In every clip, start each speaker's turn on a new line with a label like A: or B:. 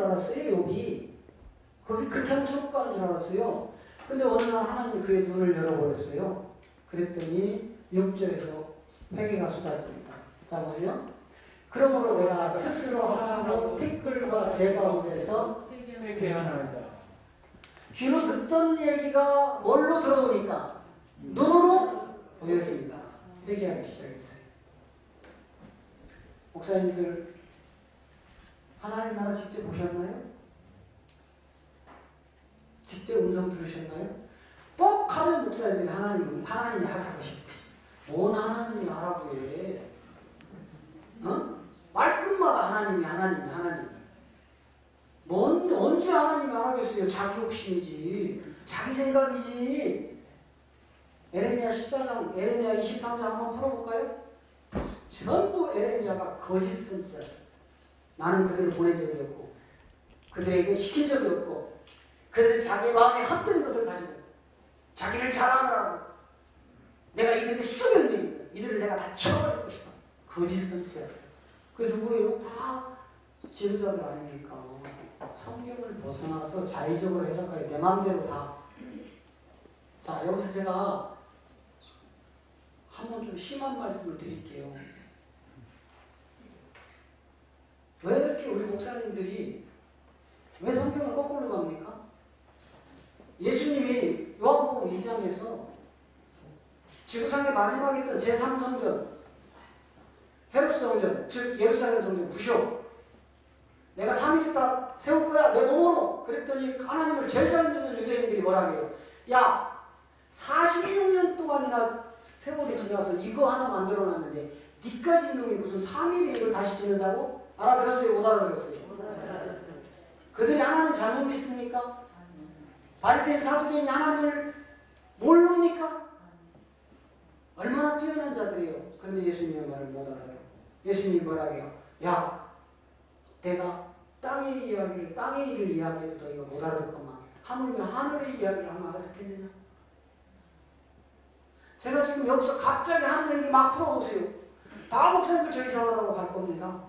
A: 알았어요, 욥이. 거기 그렇게 하면 천국 가는 줄 알았어요. 근데 어느 날 하나님이 그의 눈을 열어버렸어요. 그랬더니 6절에서 회개가 쏟아집니다. 자, 보세요. 그러므로 내가 스스로 하나로 티끌과 제 가운데서
B: 회개하나이다.
A: 귀로 듣던 얘기가 뭘로 들어오니까 눈으로 보여집니다. 회개하기 시작했어요. 목사님들 하나님 나라 직접 보셨나요? 직접 음성 들으셨나요? 뻑 하면 목사님들이 하나님이 하라고 싶대. 뭔 하나님이 하라고 해. 어? 말끝마다 하나님이. 언제 하나님이 하라겠어요? 자기 욕심이지. 자기 생각이지. 에레미야 14장, 에레미야 23장 한번 풀어볼까요? 전부 에레미야가 거짓 선지자. 나는 그들을 보낸 적이 없고 그들에게 시킨 적이 없고 그들은 자기 마음에 헛된 것을 가지고 자기를 자랑하라고 내가 이들에게 수종을 내니까 이들을 내가 다 쳐버릴 것이다. 거짓 선지자. 그 누구예요? 다 지도자들 아닙니까? 성경을 벗어나서 자의적으로 해석하기 내 마음대로 다. 자, 여기서 제가 한번 좀 심한 말씀을 드릴게요. 왜 이렇게 우리 목사님들이 왜 성경을 거꾸로 갑니까? 예수님이 요한복음 2장에서 지구상의 마지막이었던 제3성전 헤롯 성전, 즉 예루살렘 성전 부셔. 내가 3일 있다 세울 거야 내 몸으로. 그랬더니 하나님을 제일 잘 믿는 유대인들이 뭐라 해요? 야 46년 동안이나 세월이 지나서 이거 하나 만들어놨는데 니까지 놈이 무슨 3일에 이걸 다시 짓는다고? 알아들었어요? 못 알아들었어요? 그들이 하나님 잘못 믿습니까? 바리새인 사두개인이 하나님을 모릅니까? 얼마나 뛰어난 자들이에요. 그런데 예수님의 말을 못 알아요. 예수님이 뭐라 해요? 야 내가 땅의 이야기를 땅의 일을 이야기해도 너희가 못 알아듣건만 하물며 하늘의 이야기를 하면 알아듣겠느냐? 제가 지금 여기서 갑자기 하늘 얘기 막 풀어보세요. 다 목사님들 저 이상하다고 갈 겁니다.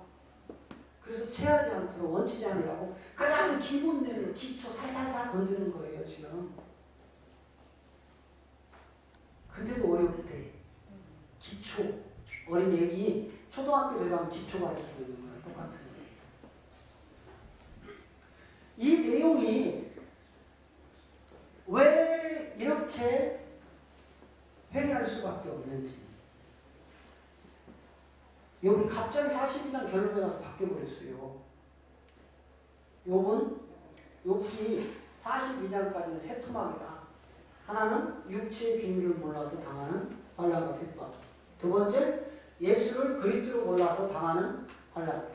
A: 그래서 체하지 않도록 원치지 않으려고 가장 기본되는 기초 살살살 건드는 거예요 지금. 근데도 어렵대. 기초. 어린 애기 초등학교 들어가면 기초 가르치고 있는 거예요. 똑같은 거예요. 이 내용이 왜 이렇게 회개할 수밖에 없는지. 여기 갑자기 42장 결론에 가서 바뀌어버렸어요. 욥이 42장까지는 세 토막이다. 하나는 육체의 비밀을 몰라서 당하는 환난과 핍박. 두 번째, 예수를 그리스도로 몰라서 당하는 환난.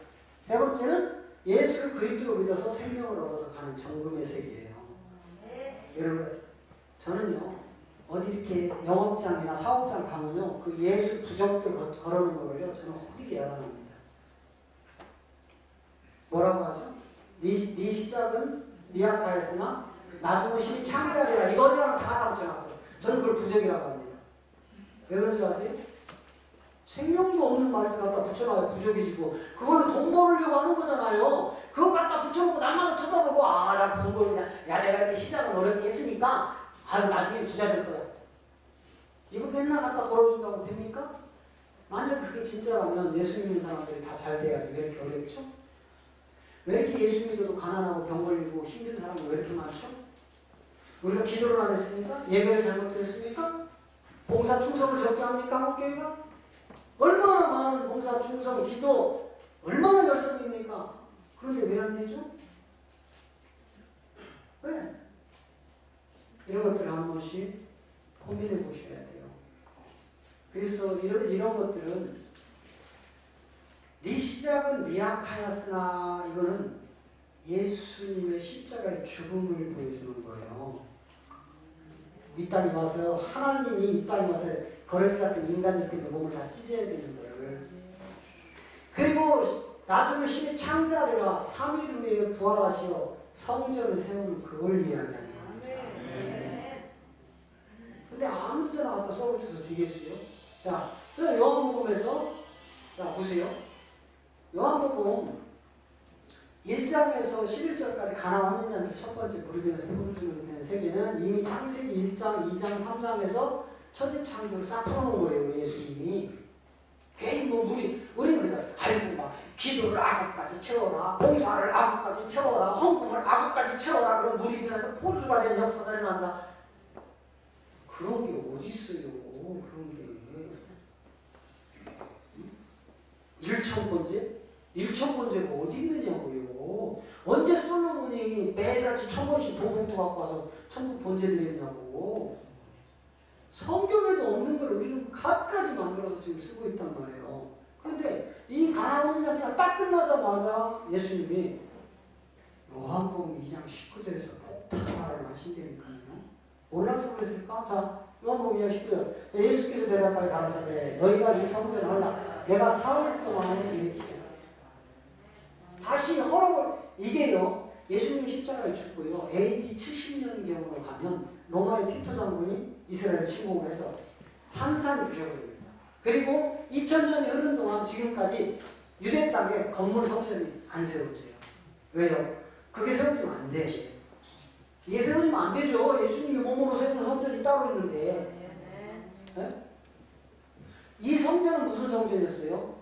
A: 세 번째는 예수를 그리스도로 믿어서 생명을 얻어서 가는 정금의 세계예요. 여러분, 저는요 어디 이렇게 영업장이나 사업장 가면요 그 예수 부적들 걸어놓은 거를요 저는 호되게 야단합니다. 뭐라고 하죠? 네 시작은 미약하였으나 나중은 심히 창대하리라. 이거지 하면 다 붙여놨어요. 저는 그걸 부적이라고 합니다. 왜 그런지 아세요? 생명도 없는 말씀 갖다 붙여놔요. 부적이시고 그걸로 돈 벌으려고 하는 거잖아요. 그거 갖다 붙여놓고 날마다 쳐다보고 나 돈 벌냐. 야 내가 이렇게 시작은 어렵게 했으니까 나중에 부자 될 거야. 이거 맨날 갖다 걸어준다고 됩니까? 만약 그게 진짜라면 예수 믿는 사람들이 다 잘 돼야지. 왜 이렇게 어렵죠? 왜 이렇게 예수 믿어도 가난하고 병 걸리고 힘든 사람이 왜 이렇게 많죠? 우리가 기도를 안 했습니까? 예배를 잘못했습니까? 봉사 충성을 적게 합니까? 한국교회가? 얼마나 많은 봉사 충성, 기도 얼마나 열심입니까? 그런데 왜 안 되죠? 왜? 이런 것들을 한 번씩 고민해 보셔야 돼요. 그래서 이런 것들은 네 시작은 미약하였으나 이거는 예수님의 십자가의 죽음을 보여주는 거예요. 이 땅에 와서 하나님이 이 땅에 와서 거래지 같은 인간들 때문에 몸을 다 찢어야 되는 거를. 그리고 나중에 심히 창대하리라 3일 후에 부활하시어 성전을 세우는 그걸 이야기하는 거예요. 근데 아무 데나 갖다 써붙여서 되겠어요? 자, 요한복음에서 자 보세요. 요한복음 1장에서 11절까지 가나 혼인잔치 첫 번째 무릎에서 포도 주는 세계는 이미 창세기 1장, 2장, 3장에서 천지창조를 싹 풀어놓은 거예요. 예수님이. 괜히 뭐 우리는 그냥 아이고 막 기도를 악업까지 채워라, 봉사를 악업까지 채워라, 헌금을 악업까지 채워라. 그럼 물이 변해서 포도주가 된 역사가 일어난다. 그런 게 어디 있어요? 그런 게 1,000번째가 어디 있느냐고요. 언제 솔로몬이 매일같이 1,000번씩 도봉투 갖고 와서 천국 번제 드렸냐고. 성경에도 없는 걸 우리는 갖가지 만들어서 지금 쓰고 있단 말이에요. 그런데 이 가나 혼인잔치가 딱 끝나자마자 예수님이 요한복음 2장 19절에서 폭탄화를 하신다니까요. 몰라서 그랬을까? 자, 요한복음 2장 19절. 예수께서 대답하여 가라사대 너희가 이 성전을 하라. 내가 사흘 동안에 일으키리라. 다시 허락을, 이게요, 예수님 십자가에 죽고요, AD 70년경으로 가면 로마의 티토 장군이 이스라엘을 침공해서 산산조각입니다. 그리고 2000년이 흐른 동안 지금까지 유대 땅에 건물 성전이 안 세워져요. 왜요? 그게 세워지면 안 돼. 이게 세워지면 안 되죠. 예수님이 몸으로 세우는 성전이 따로 있는데. 네? 이 성전은 무슨 성전이었어요?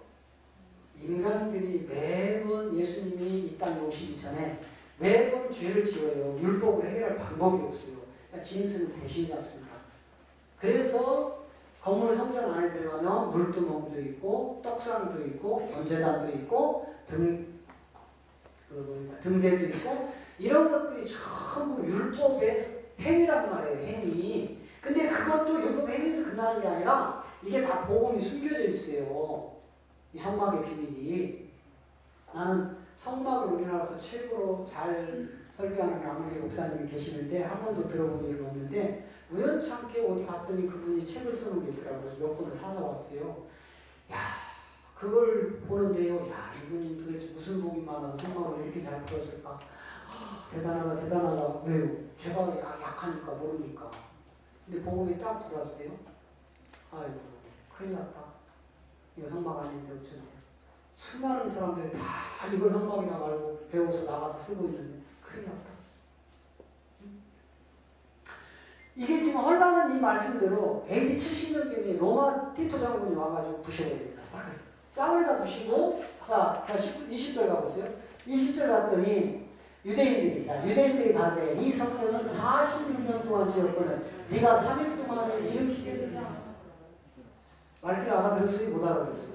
A: 인간들이 매번 예수님이 이 땅에 오시기 전에 매번 죄를 지어요. 율법을 해결할 방법이 없어요. 그러니까 짐승은 대신 잡습니다. 그래서 건물 성전 안에 들어가면 물두멍도 있고 떡상도 있고 번제단도 있고 등대도 있고 이런 것들이 전부 율법의 행위란 말이에요. 행위. 근데 그것도 율법 행위에서 끝나는 게 아니라 이게 다 복음이 숨겨져 있어요. 이 성막의 비밀이. 나는 성막을 우리나라에서 최고로 잘 설교하는 남욱의 목사님이 계시는데 한 번도 들어본 적이 없는데 우연찮게 어디 갔더니 그분이 책을 쓰는 게 있더라고요. 몇 권을 사서 왔어요. 야, 그걸 보는데요. 야, 이분이 도대체 무슨 복이 많아서 성막을 이렇게 잘 풀었을까? 대단하다, 대단하다. 왜요? 제가 약하니까 모르니까. 근데 복음이 딱 들어왔어요. 아이고, 큰일 났다. 이거 성막 아닌데 어쩌냐. 수많은 사람들이 다 이걸 성막이라고 알고 배워서 나가서 쓰고 있는데 큰일 났다. 이게 지금 헐라는 이 말씀대로 AD 70년경에 로마 티토 장군이 와가지고 부셔버립니다. 싹을 다 부시고, 자 20절 가보세요. 20절 갔더니 유대인들이 가는데 이 성전은 46년 동안 지었거늘 네가 3일 동안에 일으키겠느냐. 말귀를 알아들었어요? 못 알아들었어요?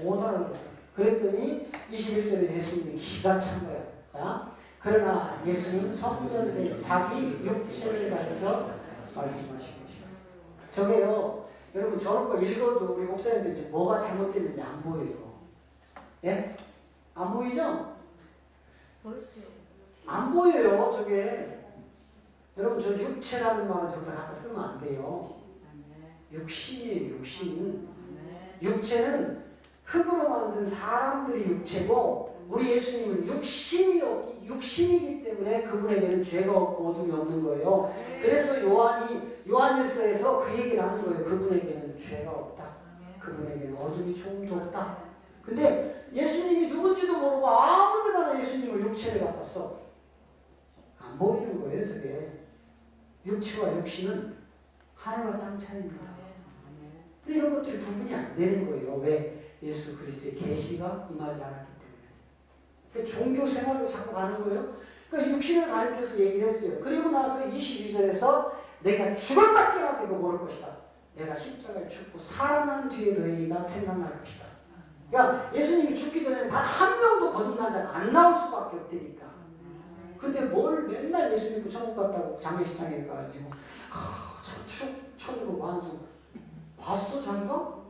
A: 못 알아들었어요. 그랬더니 21절에 예수님이 기가 찬 거예요. 자, 그러나 예수님 성전에 자기 육체를 가리켜 말씀하신 것이다. 저게요, 여러분 저런 거 읽어도 우리 목사님들 뭐가 잘못됐는지 안 보여요. 예? 안 보이죠? 안 보여요, 저게. 여러분, 저 육체라는 말을 저기다 갖다 쓰면 안 돼요. 육신이에요, 육신. 육체는 흙으로 만든 사람들이 육체고, 우리 예수님은 육신이기 때문에 그분에게는 죄가 없고 어둠이 없는 거예요. 그래서 요한일서에서 그 얘기를 하는 거예요. 그분에게는 죄가 없다. 그분에게는 어둠이 조금도 없다. 근데 예수님이 누군지도 모르고 아무 데나 예수님을 육체를 갖다 써. 안 보이는 거예요, 저게. 육체와 육신은 하늘과 땅 차이입니다. 근데 이런 것들이 구분이 안 되는 거예요. 왜? 예수 그리스도의 계시가 임하지 않았기 때문에. 그러니까 종교 생활로 자꾸 가는 거예요. 그러니까 육신을 가리켜서 얘기를 했어요. 그리고 나서 22절에서 내가 죽었다 깨어나도 이거 모를 것이다. 내가 십자가에 죽고 살아난 뒤에 너희가 생각날 것이다. 그러니까 예수님이 죽기 전에 단 한 명도 거듭난 자가 안 나올 수밖에 없다니까. 근데 뭘 맨날 예수님 천국 갔다고 장례식장에 가가지고 천국 완성 봤어 자기가?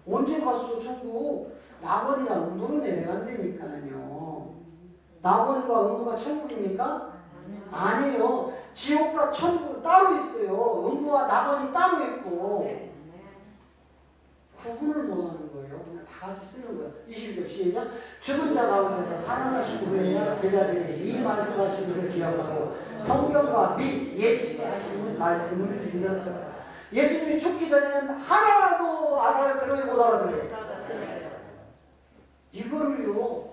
A: 언제 갔어 천국? 낙원이나 음부는 내려간다니까요. 낙원과 음부가 천국입니까? 아니에요. 지옥과 천국은 따로 있어요. 음부와 낙원이 따로 있고 구분을 못하는 거예요. 그냥 다 같이 쓰는 거예요. 21절 시작. 죽은 자 가운데서 살아나신 후에야 제자들이 이 말씀하신 것을 기억하고 성경과 및 예수님이 하시는 말씀을 믿었더라. 예수님이 죽기 전에는 하나도 알아들어요, 못 알아들어요? 이거를요,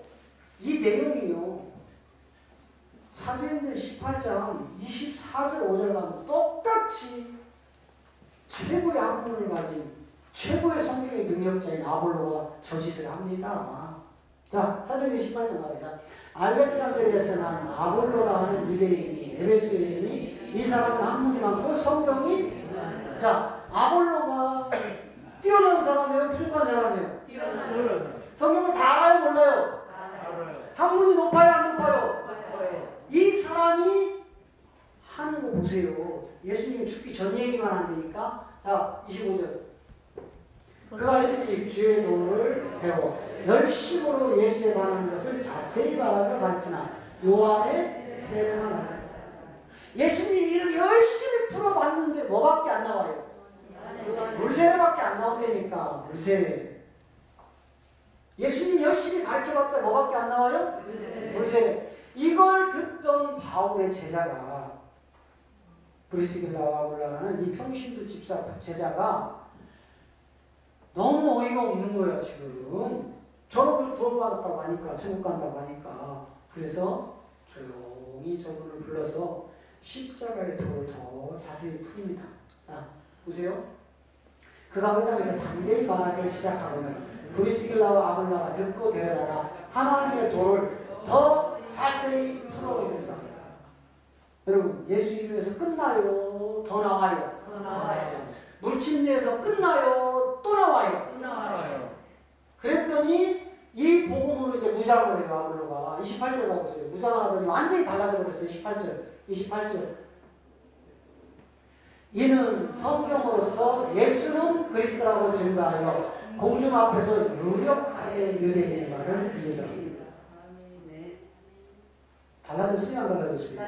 A: 이 내용이요, 18장 24절 5절 가면 똑같이 최고의 학문을 가진 최고의 성경의 능력자인 아볼로가 저 짓을 합니다. 자, 사도행전 18장 나옵니다. 알렉산드리아에서 난 아볼로라 하는 유대인이 에베소 유대인이 이 사람은 학문이 많고 성경이 자, 아볼로가 뛰어난 사람이에요? 부족한 사람이에요? 성경을 다 알아요? 몰라요? 학문이 높아요? 안 높아요? 이 사람이 하는 거 보세요. 예수님이 죽기 전 얘기만 안 되니까. 자, 25절. 그가 일찍 주의 도를 배워 열심으로 예수에 관한 것을 자세히 말하며 가르치나 요한의 세례만 하라. 예수님 이름 열심히 풀어봤는데 뭐밖에 안 나와요? 물세례밖에 안 나온다니까. 물세례. 예수님 열심히 가르쳐봤자 뭐밖에 안 나와요? 물세례. 이걸 듣던 바울의 제자가 브리스길라와 아굴라라는 이 평신도 집사 제자가 너무 어이가 없는 거야 지금. 저를 구원받았다고 하니까 천국 간다고 하니까 그래서 조용히 저분을 불러서 십자가의 도를 더 자세히 풉니다. 자, 보세요. 그가 그 땅에서 담대히 말하기를 시작하거든 브리스길라와 아굴라가 듣고 데려다가 하나님의 도를 더 자세히 풀어야 된다. 여러분, 예수 이름에서 끝나요? 더 나와요? 더 나와요. 물침내에서 끝나요? 또 나와요? 또 나와요. 그랬더니 이 복음으로 이제 무장을 해요. 아볼로가 28절 가보세요. 무장을 하더니 완전히 달라져 버렸어요. 28절. 이는 성경으로서 예수는 그리스도라고 증거하여 공중 앞에서 유력하게 유대인의 말을 이해라. 달라졌어요? 안 달라졌어요?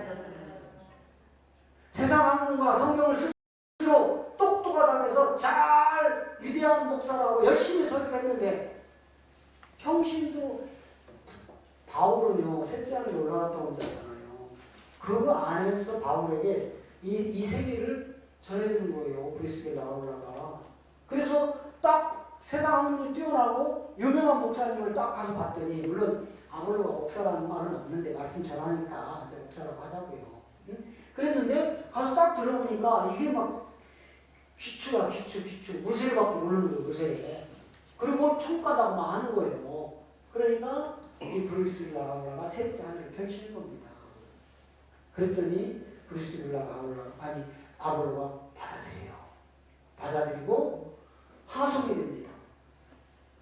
A: 세상 학문과 성경을 스스로 똑똑하다고 해서 잘 위대한 목사라고 열심히 설교했는데 평신도 바울은요 셋째 하늘에 올라갔다고 하잖아요. 그거 안에서 바울에게 이 세계를 전해주는 거예요. 브리스길라 아굴라가. 그래서 딱 세상 학문이 뛰어나고 유명한 목사님을 딱 가서 봤더니 물론 아볼로가 목사라는 말은 없는데 말씀 잘하니까 이제 목사라고 하자고요. 응? 그랬는데 가서 딱 들어보니까 이게 막 기초야 기초 무쇠밖에 모르는 거예요. 무쇠. 그리고 천국 가다고 막 하는 거예요. 그러니까 이 브리스길라 아굴라가 셋째 하늘을 펼치는 겁니다. 그랬더니 브리스길라 아볼로가 받아들이고 파송이 됩니다.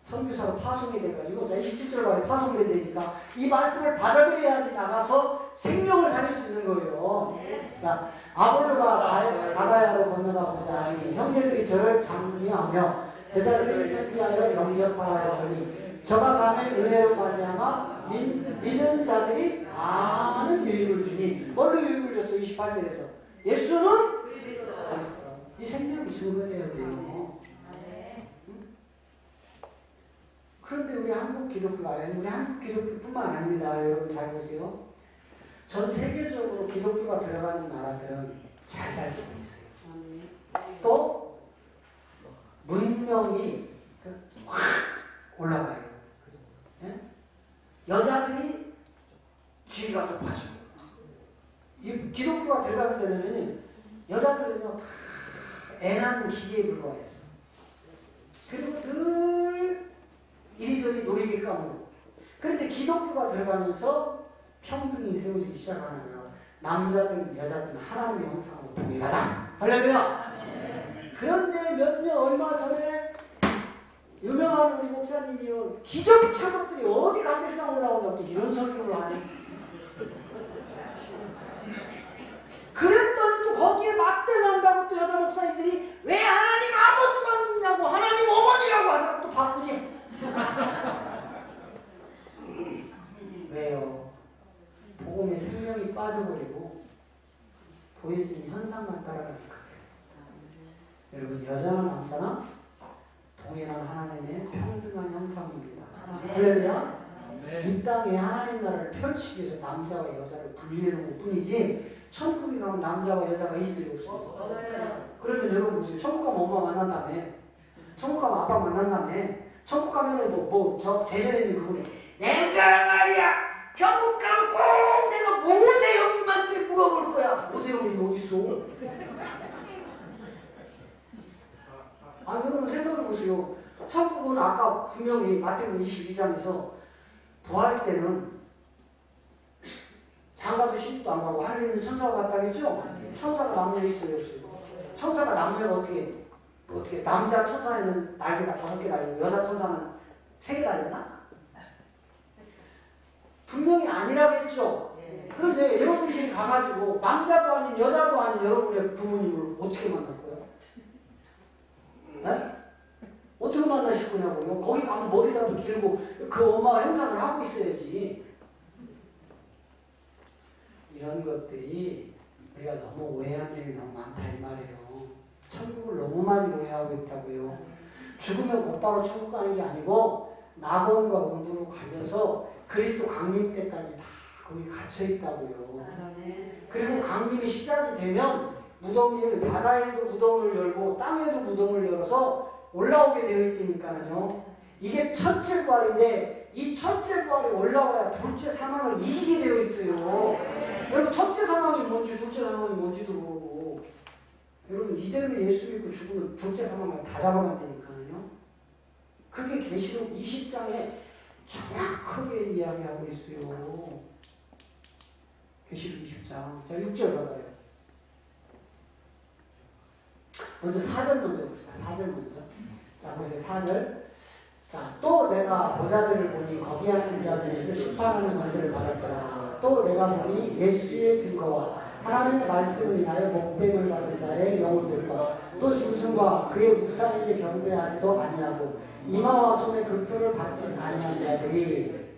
A: 선교사로 파송이 돼가지고 자 27절 말에 파송된다니까 이 말씀을 받아들여야지 나가서 생명을 살릴 수 있는 거예요. 자, 아볼로가 가가야로 건너가 보자 하니 형제들이 저를 장려하며 제자들이 편지하여 영접하라 하니 저가 가면 은혜로 말미암아 믿는 자들이 많은 유익을 주니 뭘로 유익을 줬어? 28절에서 예수는 이 생명이 증거되어야 돼요. 그런데 우리 한국 기독교가 아니라 우리 한국 기독교뿐만 아닙니다. 여러분 잘 보세요. 전 세계적으로 기독교가 들어가는 나라들은 잘 살고 있어요. 또 문명이 확 올라가요. 네? 여자들이 지위가 높아지고 이 기독교가 들어가기 전에는 여자들은요 다 애 낳는 기계에 불과했어. 그리고 늘 이리저리 놀이기감으로. 그런데 기독교가 들어가면서 평등이 세워지기 시작하는 거예요. 남자든 여자든 하나님의 형상으로 동일하다. 할렐루야. 그런데 몇 년 얼마 전에 유명한 우리 목사님이요 기적의 것들이 어디 관계성으로 나오냐고 이런 설교를 하네. 그랬더니 또 거기에 맞대는다고 또 여자 목사님들이 왜 하나님 아버지만 있냐고 하나님 어머니라고 하자고 또 바꾸지. 왜요? 복음의 생명이 빠져버리고 보여지는 현상만 따라가니까. 여러분 여자나 남자나 동일한 하나님의 평등한 형상입니다. 할렐루야. 이 땅에 하나님 나라를 펼치기 위해서 남자와 여자를 분리해놓은 것 뿐이지 천국에 가면 남자와 여자가 있어요? 없어요? 그러면 여러분 보세요. 천국 가면 엄마 만난다며. 천국 가면 아빠 만난다며. 천국 가면은 저 대전에 있는 그분이 내가 말이야 천국 가면 꼭 내가 모세 형님한테 완전히 물어볼 거야. 오세훈이 어딨어? 아니, 여러분 생각해보세요. 천국은 아까 분명히 마태복음 22장에서 부활 때는 장가도 시집도 안 가고 하늘에는 천사가 갔다겠죠? 천사가 남녀 있어요, 없어요? 천사가 남녀가 어떻게 남자 천사에는 날개가 5개 달리고 여자 천사는 3개 달렸나? 분명히 아니라겠죠? 그런데 여러분들이 가가지고 남자도 아닌 여자도 아닌 여러분의 부모님을 어떻게 만날 거예요? 네? 어떻게 만나실 거냐고요? 거기 가면 머리라도 길고 그 엄마가 행상을 하고 있어야지. 이런 것들이 우리가 너무 오해한 점이 너무 많다 이 말이에요. 천국을 너무 많이 오해하고 있다고요. 죽으면 곧바로 천국 가는 게 아니고 낙원과 음부로 갈려서 그리스도 강림 때까지 다 거기 갇혀 있다고요. 그리고 강림이 시작이 되면 무덤을 바다에도 무덤을 열고 땅에도 무덤을 열어서 올라오게 되어 있으니까요. 이게 첫째 부활인데 이 첫째 부활이 올라와야 둘째 사망을 이기게 되어 있어요. 여러분 첫째 사망이 뭔지 둘째 사망이 뭔지도 모르고 여러분 이대로 예수 믿고 죽으면 둘째 사망을 다 잡아간다니까요. 그게 계시록 20장에 정확하게 이야기하고 있어요. 계시록 20장. 자, 6절 받아요. 먼저 4절 먼저 봅시다. 4절 먼저. 자, 보세요. 4절. 자, 또 내가 보자들을 보니 거기 앉은 자들에서 심판하는 권세를 받았더라. 또 내가 보니 예수의 증거와 하나님의 말씀을 인하여 복됨을 받은 자의 영혼들과 또 짐승과 그의 무사에게 경배하지도 아니하고 이마와 손에 그 표를 받지 아니한 자들이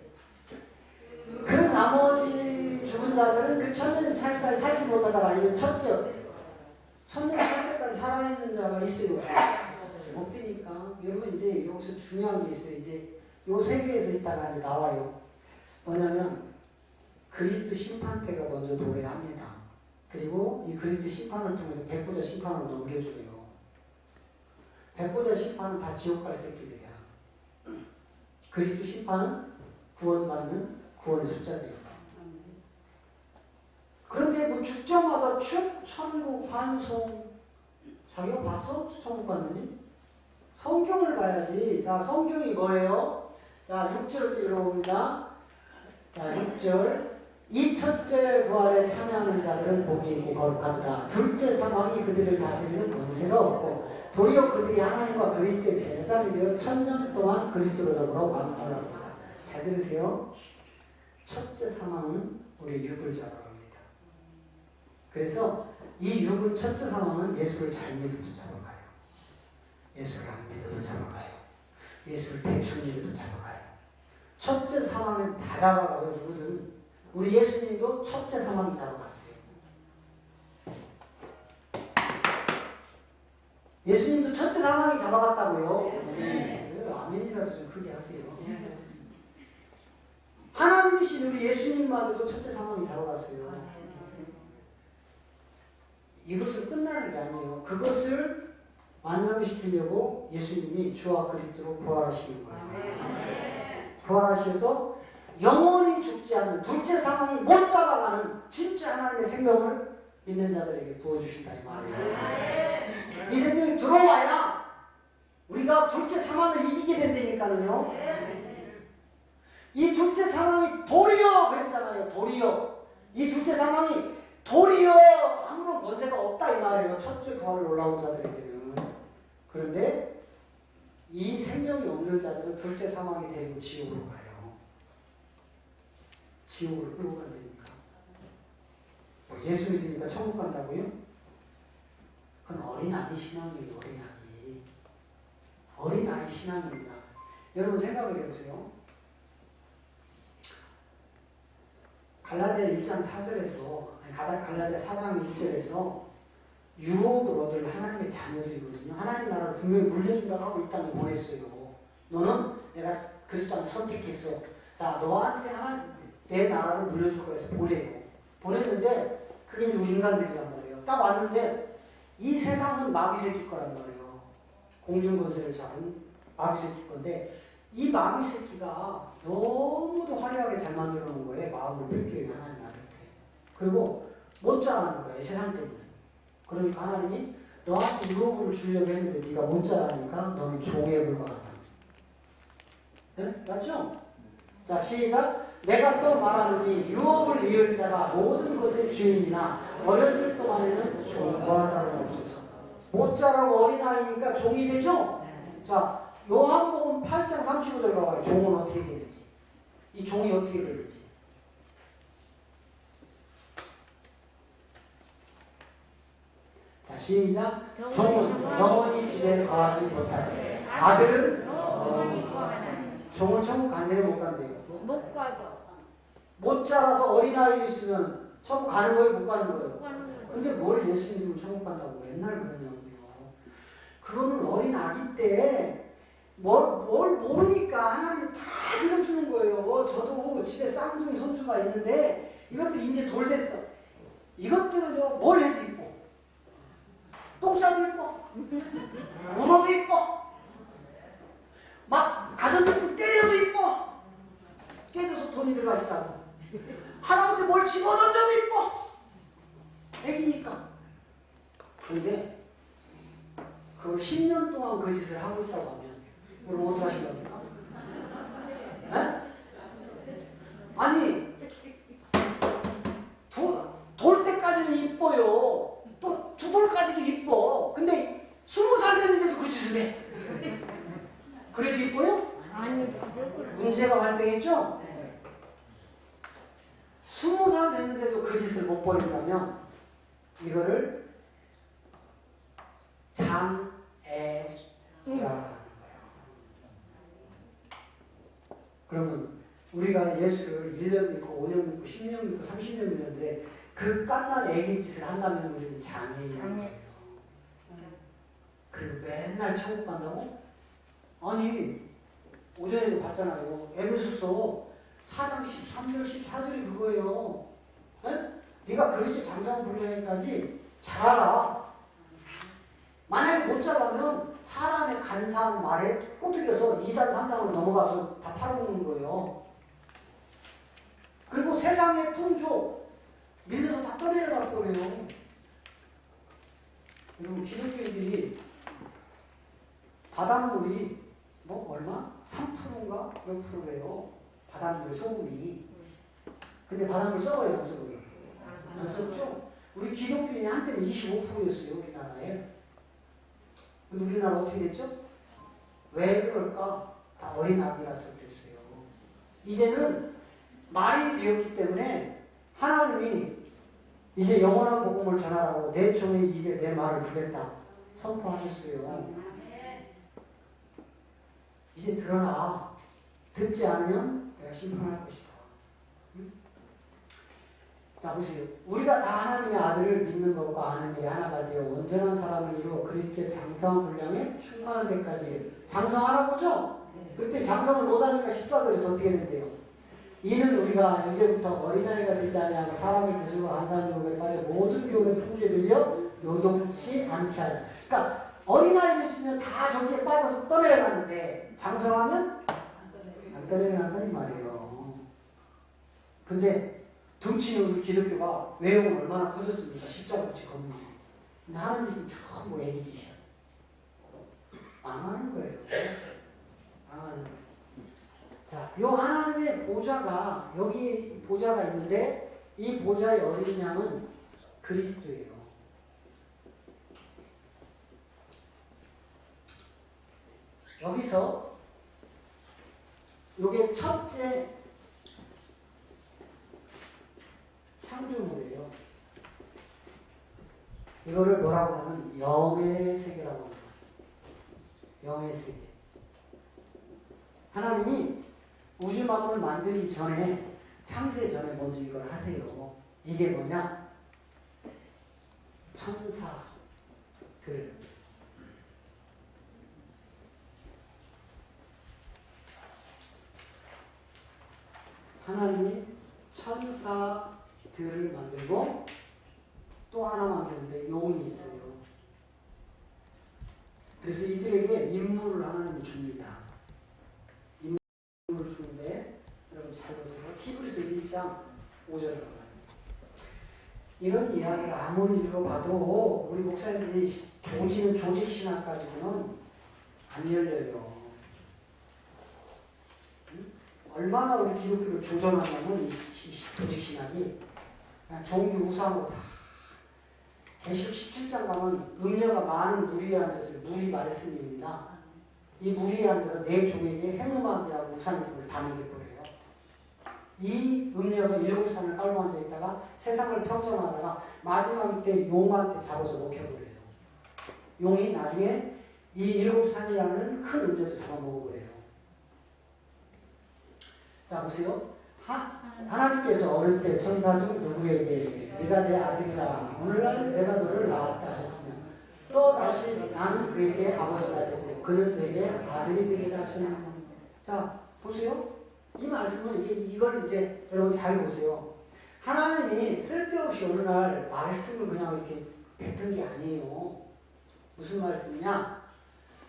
A: 그 나머지 죽은 자들은 그 천년 차이까지 살지 못하다가 이는 천년 살 때까지 살아있는 자가 있어요. 못 되니까 여러분 이제 여기서 중요한 게 있어요. 이제 요 세계에서 있다가 이제 나와요. 뭐냐면 그리스도 심판 때가 먼저 도래합니다. 그리고 이 그리스도 심판을 통해서 백보자 심판으로 넘겨줘요. 백보자 심판은 다 지옥 갈 새끼들이야. 그리스도 심판은 구원받는 구원의 숫자들이야. 그런데 뭐 죽자마자 천국, 환송 자기가 봤어? 천국 갔는지? 성경을 봐야지. 자, 성경이 뭐예요? 자, 6절 읽어봅니다. 자, 6절. 이 첫째 부활에 참여하는 자들은 복이 있고 거룩하도다. 둘째 사망이 그들을 다스리는 권세가 없고 도리어 그들이 하나님과 그리스도의 제사장이 되어 1000년 동안 그리스도로 더불어 왕따라고. 잘 들으세요. 첫째 사망은 우리 육을 잡아갑니다. 그래서 이 육은 첫째 사망은 예수를 잘 믿어도 잡아가요. 예수를 안 믿어도 잡아가요. 예수를 대충 믿어도 잡아가요. 첫째 사망은 다 잡아가요. 누구든. 우리 예수님도 첫째 사망이 잡아갔어요. 예수님도 첫째 사망이 잡아갔다고요. 아멘이라도 좀 크게 하세요. 하나님이신 우리 예수님마저도 첫째 사망이 잡아갔어요. 이것은 끝나는 게 아니에요. 그것을 완성시키려고 예수님이 주와 그리스도로 부활하시는 거예요. 부활하셔서 영원히 죽지 않는 둘째 사망이 못 잡아가는 진짜 하나님의 생명을 믿는 자들에게 부어주신다 이 말이에요. 이 생명이 들어와야 우리가 둘째 사망을 이기게 된다니까요. 이 둘째 사망이 도리어 그랬잖아요. 도리어. 이 둘째 사망이 도리어 아무런 권세가 없다 이 말이에요. 첫째 부활을 올라온 자들에게는. 그런데 이 생명이 없는 자들은 둘째 사망이 되고 지옥으로 가요. 지옥으로 끌고 간다니까. 예수 믿으니까 천국 간다고요? 그건 어린아이 신앙이에요. 어린아이. 어린아이 신앙입니다. 여러분 생각을 해보세요. 갈라디아 1장 4절에서 갈라디아 4장 1절에서 유업을 얻을 하나님의 자녀들이거든요. 하나님 나라를 분명히 물려준다고 하고 있다는 뭐 했어요? 너는 내가 그리스도한테 선택했어. 자, 너한테 내 나라를 물려줄 거야 해서 보내요. 보냈는데 그게 우리 인간들이란 말이에요. 딱 왔는데 이 세상은 마귀 새끼 거란 말이에요. 공중권세를 잡은 마귀 새끼 건데 이 마귀 새끼가 너무도 화려하게 잘 만들어 놓은 거예요. 마음을 뺏겨요. 하나님 아들한테. 그리고 못 자라는 거예요. 세상 때문에. 그러니까 하나님이 너한테 유업을 주려고 했는데 네가 못 자라니까 너는 종에 불과하다. 네? 맞죠? 자, 시작. 내가 또 말하노니 유업을 이을 자가 모든 것의 주인이나 어렸을 동안에는 종과 다름없어서. 못 자라고 어린아이니까 종이 되죠? 자, 요한복음 8장 35절 가봐요. 종은 어떻게 되는지. 이 종이 어떻게 되는지. 자, 시작. 종은 영원히 지대에 거하지 못하되 아들은 종은 천국 간대요, 못 간대요?
B: 못 가죠.
A: 못 자라서 어린아이 있으면 천국 가는 거예요, 못 가는 거예요? 근데 뭘 예수 믿으면 천국 간다고 맨날 그러냐고요. 그거는 어린아기 때 뭘 모르니까 하나님이 다 들어주는 거예요. 저도 집에 쌍둥이 손주가 있는데 이것들이 이제 돌 됐어. 이것들은요, 뭘 해도 이뻐. 똥 싸도 이뻐. 울어도 이뻐. 막 가전제품 때려도 이뻐. 깨져서 돈이 들어갈지라도. 하다못해 뭘 집어던져도 이뻐. 애기니까. 그런데 그걸 10년 동안 그 짓을 하고 있다고 하면 그럼 어떻게 하실 겁니까? 네? 아니 돌 때까지는 이뻐요. 또 두 돌까지도 이뻐. 근데 20살 됐는데도 그 짓을 해. 그래도 이뻐요?
B: 아니,
A: 문제가 발생했죠? 20살 됐는데도 그 짓을 못 버린다면 이거를 장애라고 하는 거예요. 그러면 우리가 예수를 1년 믿고 5년 믿고 10년 믿고 30년 믿는데 그 깐난 애기 짓을 한다면 우리는 장애인이에요. 그리고 맨날 천국 간다고? 아니 오전에도 봤잖아요. 에베소서 4장 13절 14절이 그거예요. 네? 네가 그리스도 장성 분량에까지 잘하라. 만약에 못 잘하면 사람의 간사한 말에 꼬투려서 2단 3단으로 넘어가서 다 팔아먹는 거예요. 그리고 세상의 풍조 밀려서 다 떠내려갈 거예요. 그리고 기독교인들이 바닷물이 뭐 얼마? 3%인가? 몇 프로래요. 바닷물 소금이. 근데 바닷물 썩어요, 안 썩어요? 안 썩죠? 우리 기독교인이 한때는 25%였어요, 우리나라에. 근데 우리나라 어떻게 됐죠? 왜 그럴까? 다 어린아기라서 그랬어요. 이제는 말이 되었기 때문에 하나님이 이제 영원한 복음을 전하라고 내 종의 입에 내 말을 두겠다 선포하셨어요. 이제 들어라. 듣지 않으면 내가 심판할 것이다. 응? 자, 보세요. 우리가 다 하나님의 아들을 믿는 것과 아는 일이 하나가 되어 온전한 사람을 이루어 그리스도의 장성한 분량에 충만한 데까지 장성하라고죠? 그때 장성을 못하니까 14절에서 어떻게 된대요? 이는 우리가 이제부터 어린아이가 되지 아니하고 사람의 교술과 한산 유혹에 빠져 모든 교훈의 풍조에 밀려 요동치 않게 하자. 그러니까 어린아이를 쓰면 다 저기에 빠져서 떠내려가는데 장성하면 안 떠내려간다 이 말이에요. 근데 덩치는 우리 기독교가 외형은 얼마나 커졌습니까? 십자가 붙이 건물이. 근데 하는 짓은 전부 애기 짓이야. 망하는 거예요. 망하는 거예요. 자, 요 하나님의 보좌가 여기 보좌가 있는데 이 보좌의 어린 양은 그리스도예요. 여기서 요게 첫째 창조물이에요. 이거를 뭐라고 하면 영의 세계라고 합니다. 영의 세계. 하나님이 우주 만물을 만들기 전에 창세 전에 먼저 이걸 하세요. 이게 뭐냐? 천사들. 하나님이 천사들을 만들고 또 하나 만드는데 용이 있어요. 그래서 이들에게 임무를 하나님이 줍니다. 임무를 주는데 여러분 잘 보세요. 히브리서 1장 5절을 봐요. 이런 이야기를 아무리 읽어봐도 우리 목사님들이 조지는 조직신학 가지고는 안 열려요. 얼마나 우리 기독교를 조정하냐면 이 조직신학이 그냥 종교 우상으로 다. 계시록 17장 가면 음녀가 많은 무리에 앉아서 무리 말씀입니다. 이 무리에 앉아서 내 종에게 행음하게 하고 우상심을 다 먹여버려요. 이 음녀가 7산을 깔고 앉아있다가 세상을 평정하다가 마지막 때 용한테 잡아서 놓여버려요. 용이 나중에 이 7산이라는 큰 음녀도 잡아먹어버려요. 자 보세요. 하나님께서 어릴 때 천사 중 누구에게 네가 내 아들이라 오늘날 내가 너를 낳았다 하셨으면 또 다시 나는 그에게 아버지가 되고 그는 내게 아들이 되리라 하셨느냐. 자 보세요. 이 말씀은 이걸 이제 여러분 잘 보세요. 하나님이 쓸데없이 어느 날 말씀을 그냥 이렇게 뱉은 게 아니에요. 무슨 말씀이냐?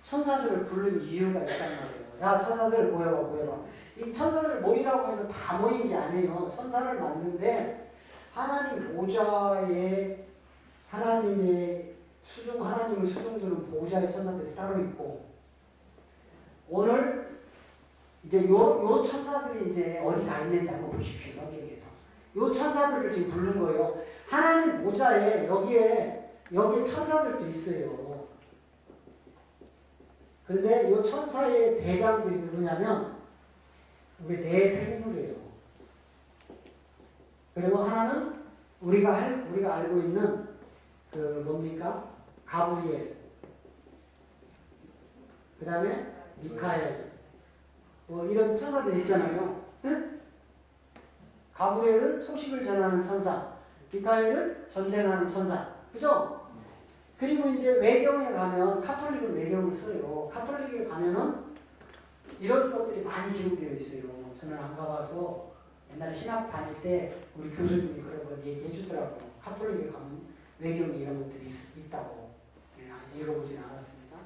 A: 천사들을 부른 이유가 있단 말이에요. 야 천사들 모여봐. 이 천사들을 모이라고 해서 다 모인 게 아니에요. 천사를 만드는데 하나님 보좌에 하나님을 수종두는 보좌의 천사들이 따로 있고 오늘 이제 요 천사들이 이제 어디 가 있는지 한번 보십시오. 성경에서 요 천사들을 지금 부른 거예요. 하나님 보좌에 여기에 천사들도 있어요. 그런데 요 천사의 대장들이 누구냐면 우리 네 생물이에요. 그리고 하나는 우리가 알고 있는 그 뭡니까? 가브리엘. 그 다음에 미카엘. 뭐 이런 천사들 있잖아요. 응? 가브리엘은 소식을 전하는 천사. 미카엘은 전쟁하는 천사. 그죠? 그리고 이제 외경에 가면 카톨릭은 외경을 써요. 카톨릭에 가면은 이런 것들이 많이 기록되어 있어요. 저는 안 가봐서 옛날에 신학 다닐 때 우리 교수님이 그런 거 얘기해 주더라고요. 카톨릭에 가면 외경이 이런 것들이 있다고. 읽어보진 않았습니다.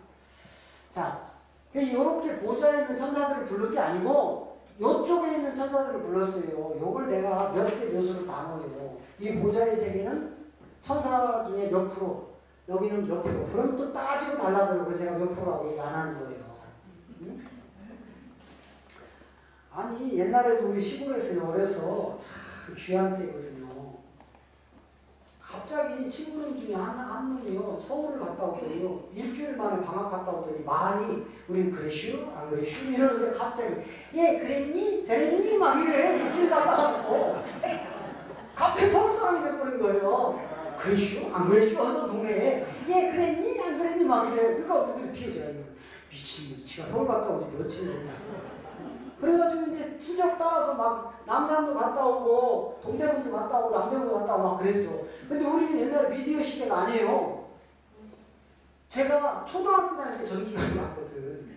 A: 자, 이렇게 보좌에 있는 천사들을 부른 게 아니고 이쪽에 있는 천사들을 불렀어요. 요걸 내가 몇 대 몇으로 나눠요. 이 보좌의 세계는 천사 중에 몇 프로, 여기는 몇 프로. 그럼 또 따지고 달라고요. 그래서 제가 몇 프로라고 얘기 안 하는 거예요. 응? 아니 옛날에도 우리 시골에서 어려서 참 귀한 때거든요. 갑자기 친구들 중에 한 놈이요 서울을 갔다 오더니요 일주일 만에 방학 갔다 오더니 말이 우린 그랬슈? 안 그랬슈? 이러는데 갑자기 얘 그랬니? 저랬니? 막 이래 일주일 갔다 오고 갑자기 서울 사람이 돼버린 거예요. 그랬슈? 안 그랬슈? 어느 동네에 얘 그랬니? 안 그랬니? 막 이래. 그러니까 우리들이 피해져요. 미친놈 지가 서울 갔다 오지 며칠 됐냐. 그래가지고 이제 친척 따라서 막 남산도 갔다 오고 동대문도 갔다 오고 남대문도 갔다 오고 막 그랬어. 근데 우리는 옛날에 미디어 시대가 아니에요. 제가 초등학교 다닐 때 전기가 들어왔거든.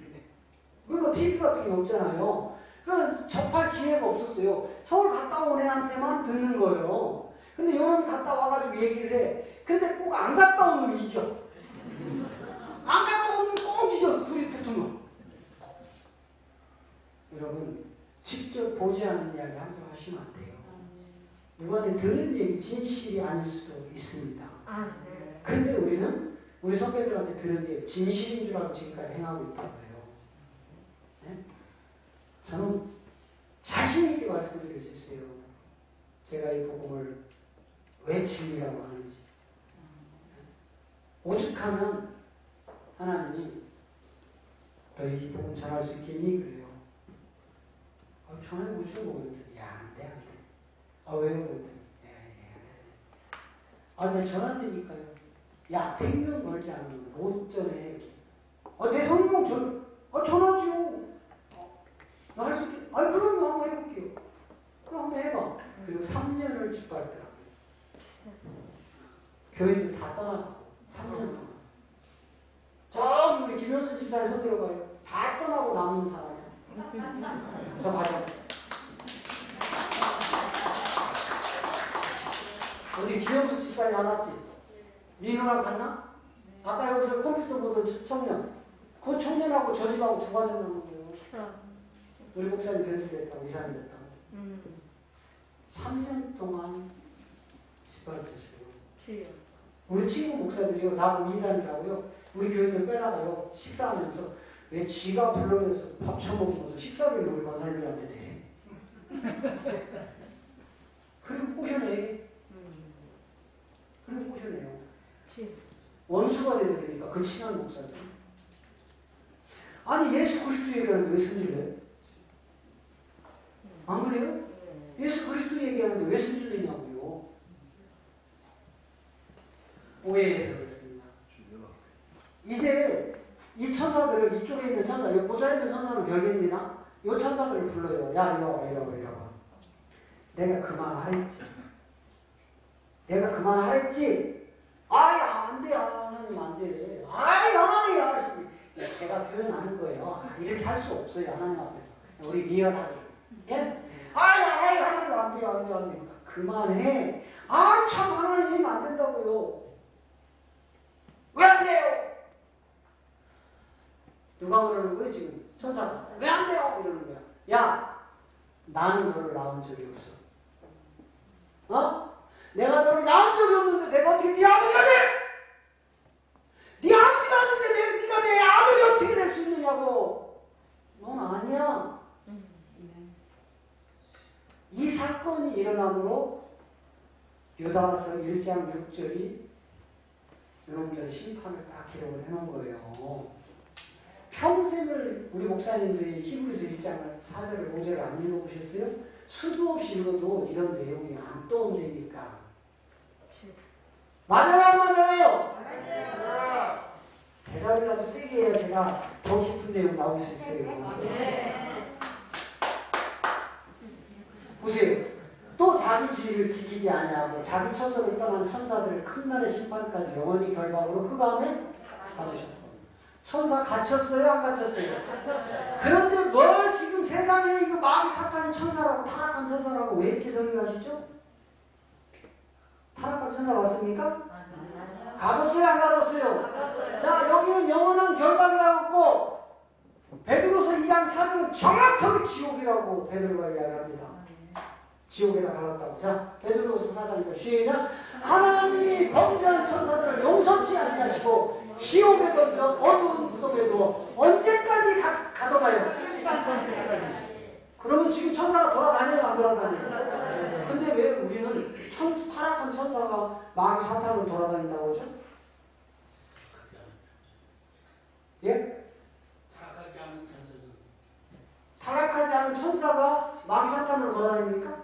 A: 그러니까 TV 같은 게 없잖아요. 그러니까 접할 기회가 없었어요. 서울 갔다 온 애한테만 듣는 거예요. 근데 요놈이 갔다 와가지고 얘기를 해. 근데 꼭 안 갔다 온 놈이 이겨. 안 갔다 온 놈이 꼭 이겨서 둘이 붙으면. 여러분 직접 보지 않는 이야기 함부로 하시면 안 돼요. 누구한테 들은 얘기 진실이 아닐 수도 있습니다. 근데 우리 선배들한테 들은 게 진실인 줄 알고 지금까지 행하고 있다고 해요. 네? 저는 자신 있게 말씀드릴 수 있어요. 제가 이 복음을 왜 진리라고 하는지. 오죽하면 하나님이 너희 이 복음 전할 수 있겠니? 그래요. 전화해 보시고 그랬더니 야, 안 돼. 왜요? 그랬더니 안 돼. 내 전화 안 되니까요. 야, 생명 걸지 않으면 못 전해. 내 성명 전화지요. 나 할 수 있게. 그럼 한번 해볼게요. 그럼 한번 해봐. 그리고 3년을 짓밟더라고요. 교인들 다 떠나고 3년 동안. 저기 우리 김현수 집사님 손 들어봐요. 다 떠나고 남은 사람. 저 봐요. 어디 김영수 집사님 안 왔지? 민호랑 갔나? 아까 여기서 컴퓨터 보던 청년. 그 청년하고 저 집하고 두 가지 남은 거예요. 우리 목사님 변수됐다고 이사님 됐다고. 3년 동안 집발됐어요. 우리 친구 목사들이요, 나보고 이단이라고요. 우리 교인들 빼다가요, 식사하면서 왜 지가 불러내서 밥 처먹으면서 식사비를 우리 권사님들한테 내. 그리고 꼬셔내. 그리고 꼬셔내요. 원수가 되니까 그 친한 목사들. 아니 예수 그리스도 얘기하는데 왜 승질내? 안 그래요? 예수 그리스도 얘기하는데 왜 승질내냐고요. 오해해서 그렇습니다. 이제 이 천사들을, 이쪽에 있는 천사, 여기 보좌에 있는 천사는 별개입니다. 이 천사들을 불러요. 야 이리 와봐, 이리 와봐, 이리 와봐. 내가 그만하랬지. 내가 그만하랬지. 아이 안돼, 하나님 안돼. 아이 하나님 하시지. 제가 표현하는 거예요. 이렇게 할 수 없어요, 하나님 앞에서. 우리 리얼하게. 예? 아이 하나님 안돼, 안돼, 안돼. 그만해. 아 참 하나님 안 된다고요. 왜 안 돼요? 누가 그러는 거예요 지금? 천사가. 왜 안 돼요? 이러는 거야. 야, 나는 너를 낳은 적이 없어. 어? 내가 너를 낳은 적이 없는데 내가 어떻게 네 아버지가 돼? 네 아버지가 아는데 네가 내 아들이 어떻게 될 수 있느냐고. 넌 아니야. 이 사건이 일어남으로 유다서 1장 6절이 이놈들 심판을 딱 기록을 해놓은 거예요. 평생을 우리 목사님들이 히브리서 1장을 4절을 5절을 안 읽어보셨어요? 수도 없이 읽어도 이런 내용이 안 떠온다니까. 맞아요, 안 맞아요? 맞아요. 대답이라도 세게 해야 제가 더 깊은 내용 나올 수 있어요. 보세요. 또 자기 주의를 지키지 아니하고 자기 처소를 떠난 천사들을 큰 날의 심판까지 영원히 결박으로 흑암에 가두셨고. 천사 갇혔어요? 안 갇혔어요? 그런데 뭘 지금 세상에 이거 마귀 사탄이 천사라고, 타락한 천사라고 왜 이렇게 정의하시죠? 타락한 천사 맞습니까? 가뒀어요? 안 가뒀어요? 자, 여기는 영원한 결박이라고 했고, 베드로서 2장 4절은 정확하게 지옥이라고 베드로가 이야기합니다. 지옥에다 가뒀다고. 자, 베드로서 4장입니다. 시작. 하나님이 범죄한 천사들을 용서치 아니하시고 지옥에 던져 어두운 구덩이에 두어 언제까지 가둬놔요? 그러면 지금 천사가 돌아다녀요, 안 돌아다녀요? 근데 왜 우리는 타락한 천사가 마귀 사탄으로 돌아다닌다고 하죠? 예? 타락하지 않은 천사가 마귀 사탄으로 돌아다닙니까?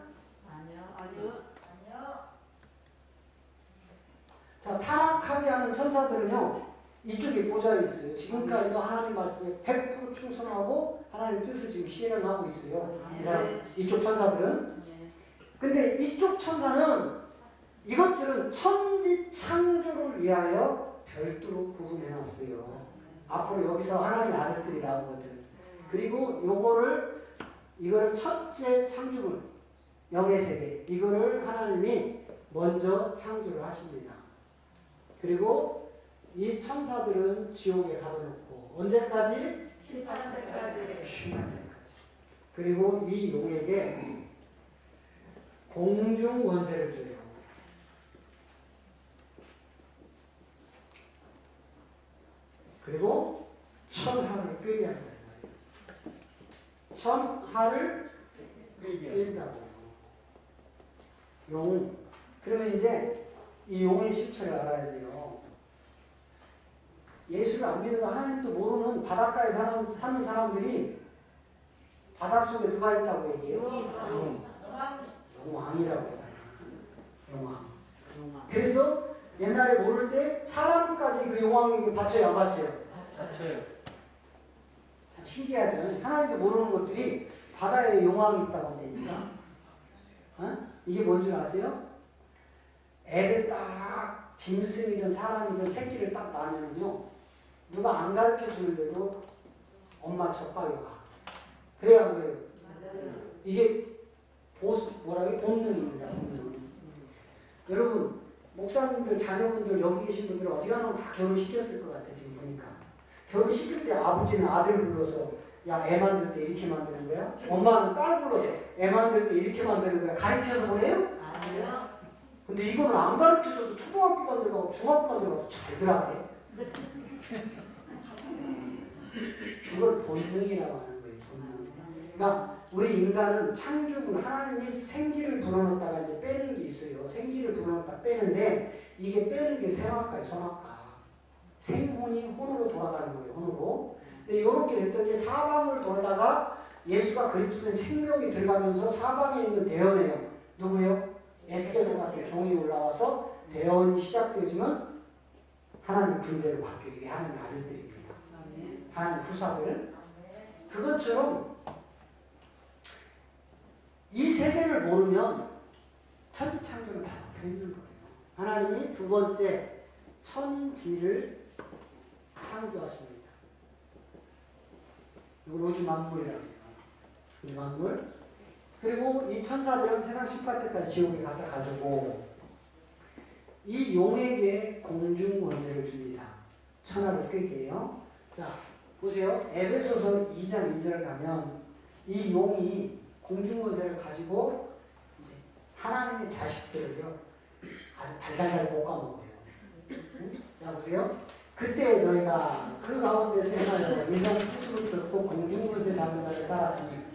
B: 아니요.
A: 자, 타락하지 않은 천사들은요, 이쪽에 보좌에 있어요. 지금까지도 하나님 말씀에 100% 충성하고 하나님 뜻을 지금 실현하고 있어요. 이쪽 천사들은. 근데 이쪽 천사는 이것들은 천지 창조를 위하여 별도로 구분해놨어요. 앞으로 여기서 하나님 아들들이 나오거든. 그리고 이거를 첫째 창조물, 영의 세계, 이거를 하나님이 먼저 창조를 하십니다. 그리고 이 천사들은 지옥에 가둬놓고 언제까지?
B: 심판 때까지.
A: 그리고 이 용에게 공중 권세를 줘요. 그리고 천하를 꾀게 한다. 천하를 꾀다고. 용. 그러면 이제 이 용의 실체를 알아야 돼요. 예수를 안 믿어도 하나님도 모르는 바닷가에 사는 사람들이 바닷속에 누가 있다고 얘기해요? 용왕이라고 하잖아요. 용왕. 그래서 옛날에 모를 때 사람까지 그 용왕에게 바쳐요, 안 바쳐요?
C: 바쳐요.
A: 참 신기하죠. 하나님도 모르는 것들이 바다에 용왕이 있다고 한다니까. 이게 뭔지 아세요? 애를 딱 짐승이든 사람이든 새끼를 딱 낳으면요, 누가 안 가르쳐 주는데도 엄마 젖발로 가. 그래야 그래요. 이게 본능입니다. 본능. 여러분, 목사님들 자녀분들 여기 계신 분들 어지간하면 다 결혼시켰을 것 같아. 지금 보니까 결혼시킬 때 아버지는 아들 불러서 야, 애 만들 때 이렇게 만드는 거야? 엄마는 딸 불러서 애 만들 때 이렇게 만드는 거야? 가르쳐서 보내요?
B: 아니요.
A: 근데 이거는 안 가르쳐줘도 초등학교만 들어가고 중학교만 들어가도 잘 들어가네. 이걸 본능이라고 하는 거예요. 본능. 그러니까 우리 인간은 창조물 하나님이 생기를 불어넣었다가 이제 빼는 게 있어요. 생기를 불어넣었다 빼는데 이게 빼는 게 생학과예요. 성학과. 생혼이 혼으로 돌아가는 거예요. 혼으로. 근데 이렇게 됐던 게 사방을 돌다가 예수가 그리스도의 생명이 들어가면서 사방에 있는 대언이에요. 누구요? 에스겔과 같은 종이 올라와서 대언이 시작되지만 하나님 군대로 바뀌어요. 이게 하나님 아들들입니다. 하나님 후사들. 그것처럼 이 세계를 모르면 천지창조는 다 덮여 있는 거예요. 하나님이 두 번째 천지를 창조하십니다. 이걸 우주 만물이라고 해요. 우주 만물. 그리고 이 천사들은 세상 18대까지 지옥에 갖다 가지고 이 용에게 공중 권세를 줍니다. 천하를 꿰게 해요. 자, 보세요. 에베소서 2장 2절 가면 이 용이 공중 권세를 가지고 이제 하나님의 자식들을요 아주 달달달 볶아먹어요. 응? 자, 보세요. 그때 너희가 그 가운데서 행하여 예상 뜻을 듣고 공중 권세 잡은 자를 따랐으니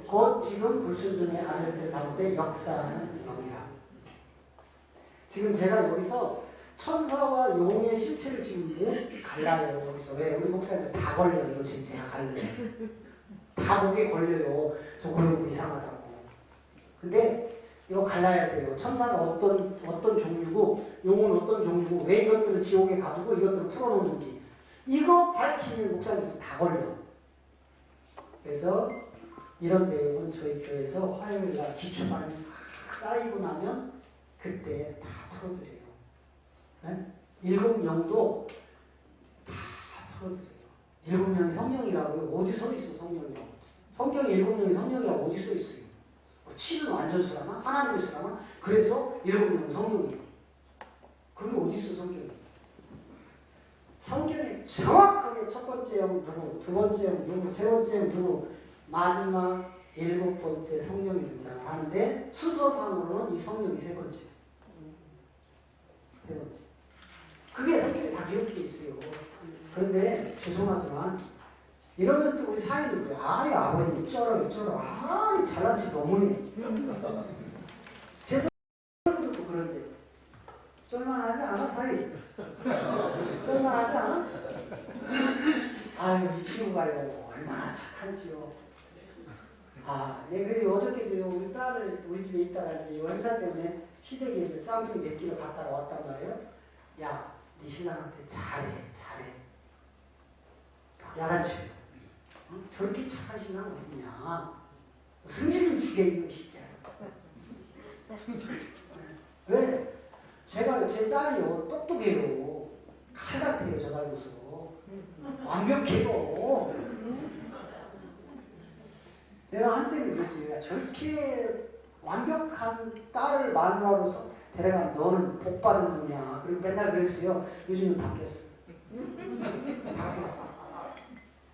A: 곧 지금 불순종의 아들들 가운데 역사하는 영이라. 지금 제가 여기서 천사와 용의 실체를 지금 못 갈라요. 여기서 왜? 우리 목사님들 다 걸려요. 이거 지금 제가 갈래요. 다 목에 걸려요. 저 그런 거 이상하다고. 근데 이거 갈라야 돼요. 천사가 어떤 종류고 용은 어떤 종류고 왜 이것들을 지옥에 가두고 이것들을 풀어놓는지 이거 밝히면 목사님들 다 걸려. 그래서 이런 내용은 저희 교회에서 화요일날 기초반이 싹 쌓이고 나면 그때 다 풀어드려요. 네? 7명도 다 풀어드려요. 7명이 성령이라고요. 어디 서 있어 성령이라고. 성경에 7명이 성령이라고 어디 써 있어요. 7은 완전 수라나? 하나님의 수라나? 그래서 7명은 성령이에요. 그게 어디 있어 성경에. 성경에 정확하게 첫 번째 영 누구, 두 번째 영 누구, 세 번째 영 누구, 마지막 7번째 성령이 등장을 하는데 순서상으로는 이 성령이 세 번째. 세 번째. 그게 성경에 다 기록되어 있어요. 그런데 죄송하지만 이러면 또 우리 사회는 그래. 아이 아버님 이쩌라 아이 잘난 체 너무해. 제 소리도 듣고 그런데 쫄만하지 않아 사회? 쫄만하지 않아? 아유 이 친구가요 얼마나 착한지요. 아, 네, 그리고 어저께도요, 우리 딸을 우리 집에 있다가 이제 원사 때문에 시댁에 쌍둥이 몇 킬로 갖다가 왔단 말이에요. 야, 네 신랑한테 잘해. 야단쳐요. 어? 저렇게 착한 신랑 어딨냐. 승질 좀 주게, 이거 시키야. 왜? 제 딸이요, 똑똑해요. 칼 같아요, 저 닮아서. 완벽해요. 내가 한때는 그랬어요. 야, 저렇게 완벽한 딸을 마누라로서 데려간 너는 복받은 놈이야. 그리고 맨날 그랬어요. 요즘은 바뀌었어. 바뀌었어.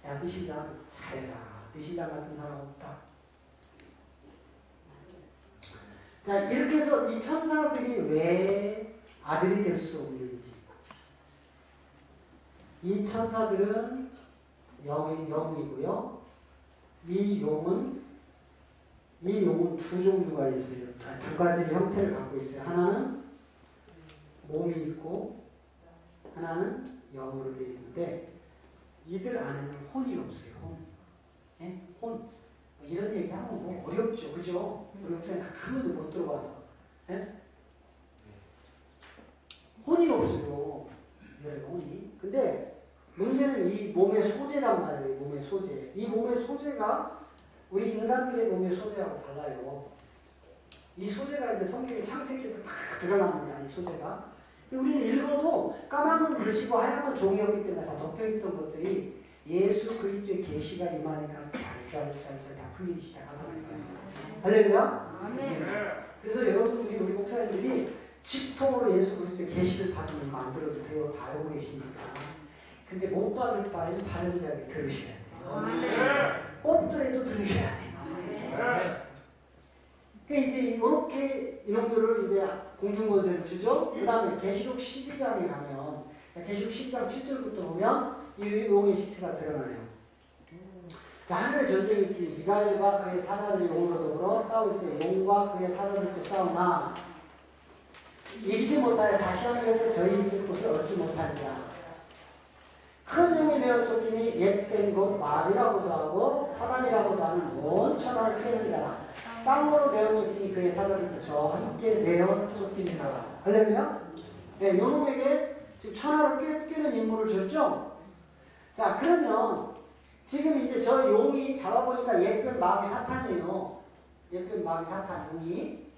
A: 야, 네 신랑 잘해라. 네 신랑 같은 사람 없다. 자, 이렇게 해서 이 천사들이 왜 아들이 될 수 없는지. 이 천사들은 영이고요. 이 용은 두 종류가 있어요. 두 가지 형태를 갖고 있어요. 하나는 몸이 있고 하나는 영으로 되어 있는데 이들 안에는 혼이 없어요. 혼. 네? 혼. 뭐 이런 얘기하면 뭐 어렵죠. 그죠? 우리 목사님 한 번도 못 들어봐서. 네? 혼이 없어요. 이들의 혼이. 근데 문제는 이 몸의 소재란 말이에요. 몸의 소재. 이 몸의 소재가 우리 인간들의 몸의 소재하고 달라요. 이 소재가 이제 성경의 창세기에서 다 드러납니다. 이 소재가. 우리는 읽어도 까만 글씨고 하얀 종이었기 때문에 다 덮여있던 것들이 예수 그리스도의 계시가 임하니까 쫙쫙쫙 다 풀리기 시작하는 거예요. 할렐루야.
B: 아멘.
A: 그래서 여러분들이 우리 목사님들이 직통으로 예수 그리스도의 계시를 받으면 만들어도 돼요. 다 알고 계시니까. 근데 못 받을 바에는 바른 자에게 들으셔야 돼요. 꼽더라도 들으셔야 돼요. 그러니까 이제 이렇게 이놈들을 이제 공중권세를 주죠. 그 다음에 계시록 12장에 가면, 자, 계시록 12장 7절부터 보면 이 용의 시체가 드러나요. 자, 하늘의 전쟁이 있으니 미가엘과 그의 사자들이 용으로 더불어 싸울세 용과 그의 사자들도 싸우나 이기지 못하여 다시 하늘에서 저희 있을 곳을 얻지 못한지라. 큰 용이 되어 쫓기니 옛뱀 곧 말이라고도 하고 사단이라고도 하는 온 천하를 깨는 자라. 땅으로 내어 쫓기니 그의 사자들도 저와 함께 내어 쫓기니라. 할렐루야? 네, 요놈에게 지금 천하를 깨는 임무를 줬죠? 자, 그러면 지금 이제 저 용이 잡아보니까 옛뱀 마귀 사탄이에요. 옛뱀 마귀 사탄 용이.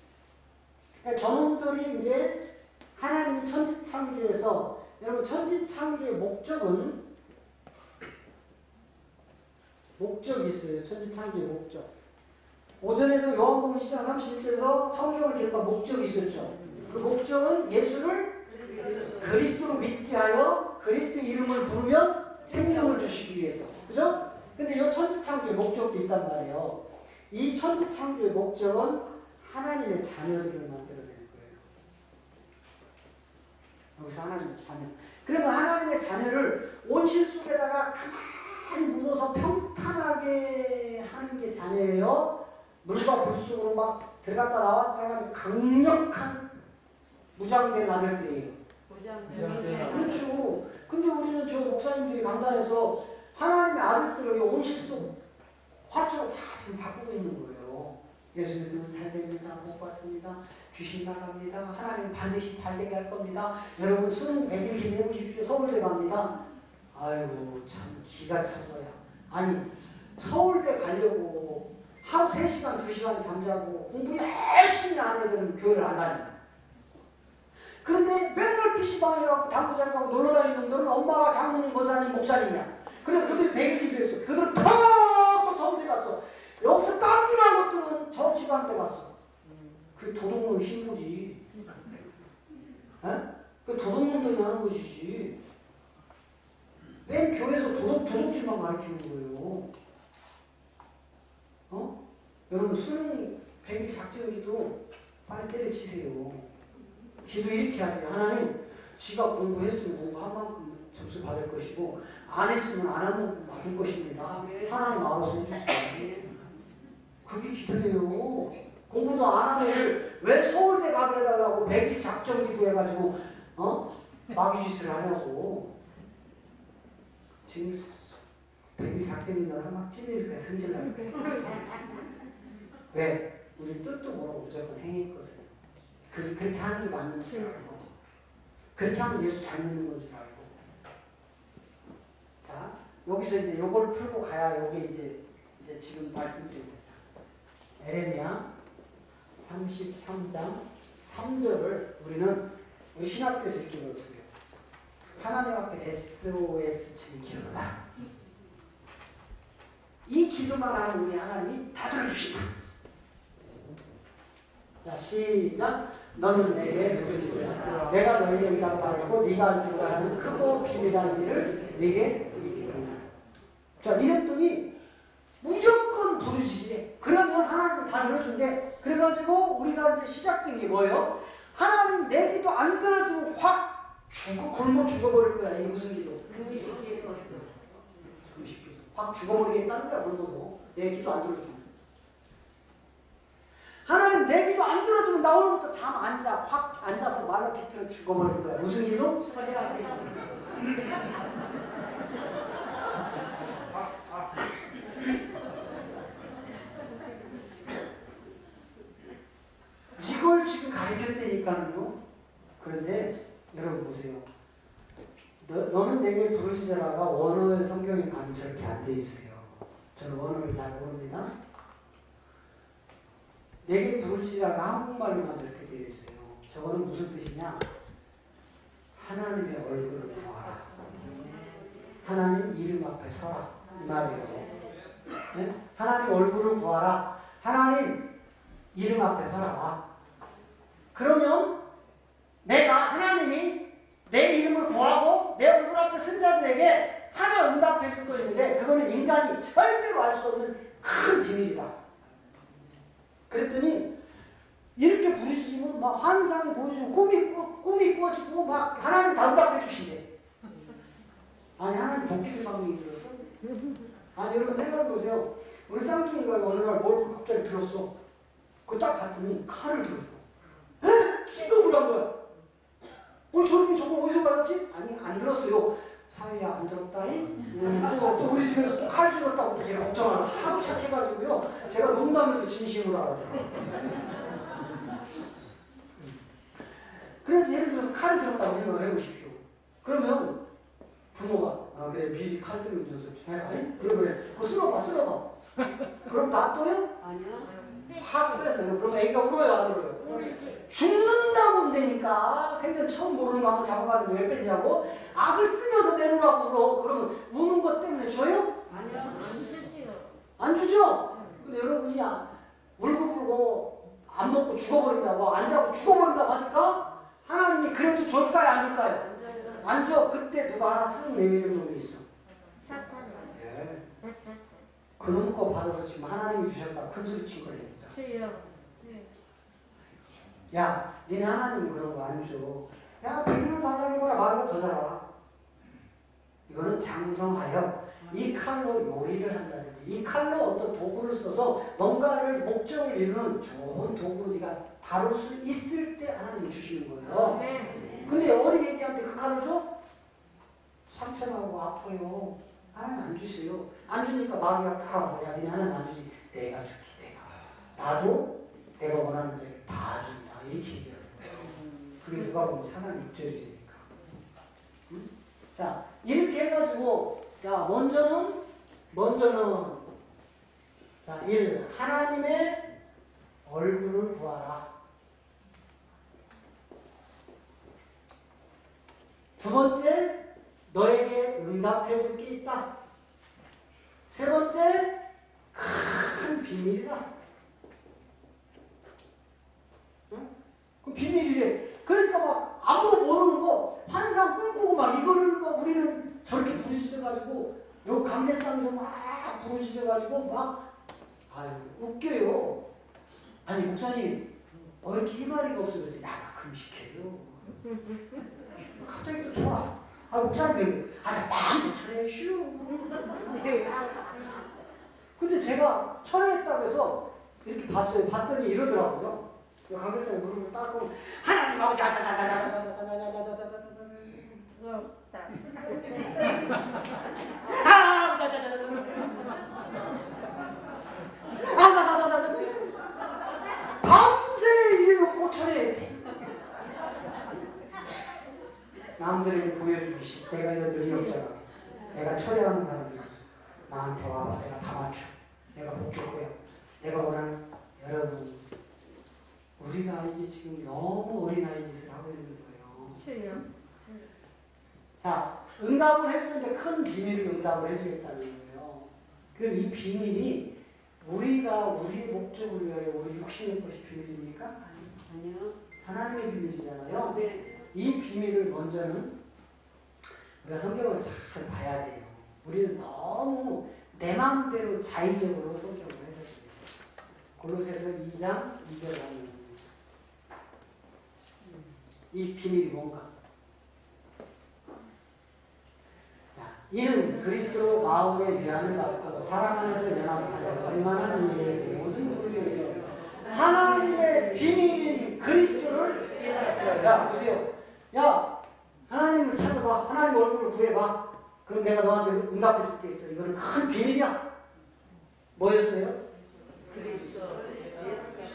A: 그러니까 저놈들이 이제 하나님이 천지창조에서, 여러분 천지창조의 목적이 있어요. 천지창조의 목적. 오전에도 요한복음 10장 31절에서 성경을 기록한 목적이 있었죠. 그 목적은 예수를 그리스도로 믿게 하여 그리스도의 이름을 부르면 생명을 주시기 위해서. 그죠? 근데 이 천지창조의 목적도 있단 말이에요. 이 천지창조의 목적은 하나님의 자녀들을 만들어내는 거예요. 여기서 하나님의 자녀. 그러면 하나님의 자녀를 온실 속에다가 가만히 묻어서 평탄하게 하는 게 자녀예요? 물과 불 속으로 막 들어갔다 나왔다가 강력한 무장된 아들들이에요. 그렇죠. 근데 우리는 저 목사님들이 강단에서 하나님의 아들들을 온실 속 화처럼 다 지금 바꾸고 있는 거예요. 예수님은 잘 됩니다. 복 받습니다. 귀신 나갑니다. 하나님 반드시 잘 되게 할 겁니다. 여러분 수능 100일 기도해 보십시오. 서울대 갑니다. 아이고 참 기가 차서야. 아니 서울대 가려고 하루 3시간 2시간 잠자고 공부 열심히 안 애들은 교회를 안 다녀요. 그런데 맨날 PC방에 가고 당구장 가고 놀러다니는 놈들은 엄마가 장로님, 권사님, 목사님이야. 그래서 그들이 100일 기도했어. 그들은 턱턱 서울대 갔어. 여기서 딴짓한 것들은 저 집안때 갔어. 그게 도둑놈 신고지. 그 도둑놈들이 하는 것이지. 맨 교회에서 도둑질만 가르치는 거예요. 여러분 수능 100일 작정기도 빨리 때려치세요. 기도 이렇게 하세요. 하나님, 지가 공부했으면 공부한 만큼 점수 받을 것이고 안 했으면 안 한 만큼 받을 것입니다. 하나님 알아서 해주세요. 그게 기도예요. 공부도 안 하는 애를 왜 서울대 가게 해달라고 100일 작정기도 해가지고 마귀짓을 하냐고. 지금 100일 작정기도 막 찔릴 거야. 성질날 거야. 왜? 우리 뜻도 모르고 무조건 행했거든. 그렇게 하는 게 맞는 줄 알고, 그렇게 하면 예수 잘 믿는 건 줄 알고. 자, 여기서 이제 요걸 풀고 가야 요게 이제 지금 말씀드린 거죠. 에레미야 33장 3절을 우리는 우리 신학교에서 이렇게 배웠어요. 하나님 앞에 SOS 치는 기도다. 이 기도만 하면 우리 하나님이 다 들어주신다. 자, 시작. 너는 내게 부르짖으라. 내가 너에게 응답하였고 네가 알지 못하는 크고 비밀한 일을 네게 이르리라. 자, 이랬더니 무조건 부르짖으래. 그러면 하나님은 다 들어준대. 그래가지고 우리가 이제 시작된 게 뭐예요? 하나님 내 기도 안 들어주면 확 굶어 죽어버릴 거야. 이 무슨 기도? 확 죽어버리겠다는 거야. 굶어서 내 기도 안 들어주면. 하나님 내 기도 안 들어주면 나 오늘부터 잠 안 자. 확 앉아서 말라 비틀어 죽어버릴 거야. 무슨 기도? 이걸 지금 가르쳤다니까요. 그런데 여러분 보세요. 너는 내게 부르짖으라가 원어의 성경에 가면 저렇게 안 돼 있어요. 저는 원어를 잘 모릅니다. 내게 부르짖으라가 한국말로만 저렇게 되어 있어요. 저거는 무슨 뜻이냐? 하나님의 얼굴을 구하라. 하나님 이름 앞에 서라. 이 말이에요. 네? 하나님 얼굴을 구하라. 하나님 이름 앞에 서라. 그러면 내가 하나님이 내 이름을 구하고 내 얼굴 앞에 쓴 자들에게 하나 응답해 줄 것인데 그거는 인간이 절대로 알 수 없는 큰 비밀이다. 그랬더니 주시고 막 환상 보여주고 꿈이 꾸어지고 막 하나님 다 응답해 주신대. 아니 하나님 복귀 방법이 들었어? 아니 여러분 생각해보세요. 우리 쌍둥이가 어느 날 뭘 갑자기 들었어. 그거 딱 봤더니 칼을 들었어. 에? 기겁을 한 거야. 저놈이 저걸 어디서 받았지? 아니 안 들었어요. 사위야 안 들었다잉? 또 우리 집에서 또 칼 들었다고 또 제가 걱정을 하고 착해가지고요. 제가 농담해도 진심으로 알아요. 그래도 예를 들어서 칼을 들었다고 생각을 해보십시오. 그러면 부모가 그래 미리 칼 들은 녀석 해라. 그래 그거 쓸어봐. 그럼 놔둬요?
B: 아니요.
A: 확 뺏어요. 그럼 애기가 울어요 안 울어요? 죽는다면 되니까 생전 처음 모르는 거 한번 잡아봤는데 왜 뺐냐고? 악을 쓰면서 내놓으라고 울어. 그러면 우는 것 때문에 줘요?
B: 아니요. 안 주지요.
A: 안 주죠? 근데 여러분이 울고 안 먹고 죽어버린다고 안 자고 죽어버린다고 하니까 하나님이 그래도 줄까요 안 줄까요? 안 줘. 그때 누가 하나 쓱 내미는 놈이 있어. 예. 그놈 거 받아서 지금 하나님이 주셨다 큰 소리 친 거예요. 야, 니네 하나님이 그런 거 안 줘. 야, 100명 달라고 해봐라. 마귀가 더 잘 알아. 이거는 장성하여 이 칼로 요리를 한다든지 이 칼로 어떤 도구를 써서 뭔가를 목적을 이루는 좋은 도구로 네가 다룰 수 있을 때 하나님이 주시는 거예요. 근데 어린 애기한테 그 칼을 줘? 상처나고 아파요. 하나님 안 주세요. 안 주니까 마귀가 야, 니네 하나님 안 주지. 내가 줄게. 나도 내가 원하는 자를 다 준다. 이렇게 얘기해요. 그게 누가 보면 사상 6절이 되니까. 응? 자, 이렇게 해가지고, 자, 먼저는, 자, 1. 하나님의 얼굴을 구하라. 두 번째, 너에게 응답해 줄 게 있다. 세 번째, 큰 비밀이다. 그 비밀이래. 그러니까 막 아무도 모르는 거 환상 꿈꾸고 막 이거를 막 우리는 저렇게 부르짖어가지고 요 강대상에서 막 부르짖어가지고 막 아유 웃겨요. 아니 목사님 왜 이렇게 희망이가 없어? 그랬더니 나가 금식해요. 갑자기 또 좋아. 아 목사님 나 밤새 철회해 쉬어. 근데 제가 철회했다고 해서 이렇게 봤어요. 봤더니 이러더라고요. 강대상에 무릎을 닦고 하나님 아버지 밤새 일해놓고 철회했대. 남들에게 보여주기 내가 이런 능이 없잖아. 내가 철회하는 사람이야. 나한테 와봐. 내가 다 맞춰. 내가 못 줄 거야. 내가 원하는 여러분 우리가 이게 지금 너무 어린아이 짓을 하고 있는 거예요. 자, 응답을 해주는데 큰 비밀을 응답을 해주겠다는 거예요. 그럼 이 비밀이 우리가 우리의 목적을 위하여 우리 육신의 것이 비밀입니까?
B: 아니요.
A: 하나님의 비밀이잖아요.
B: 네.
A: 이 비밀을 먼저는 우리가 성경을 잘 봐야 돼요. 우리는 너무 내 마음대로 자의적으로 성경을 해석해요. 골로새서 2장 2절 하면 이 비밀이 뭔가? 자, 이는 그리스도로 마음의 위안을 받고 사랑 안에서 연합하여 얼마나 이의 모든 분류를 하나님의 비밀인 그리스도를 야 보세요. 야 하나님을 찾아봐. 하나님 얼굴을 구해봐. 그럼 내가 너한테 응답해 줄 게 있어. 이거는 큰 비밀이야. 뭐였어요?
B: 그리스도.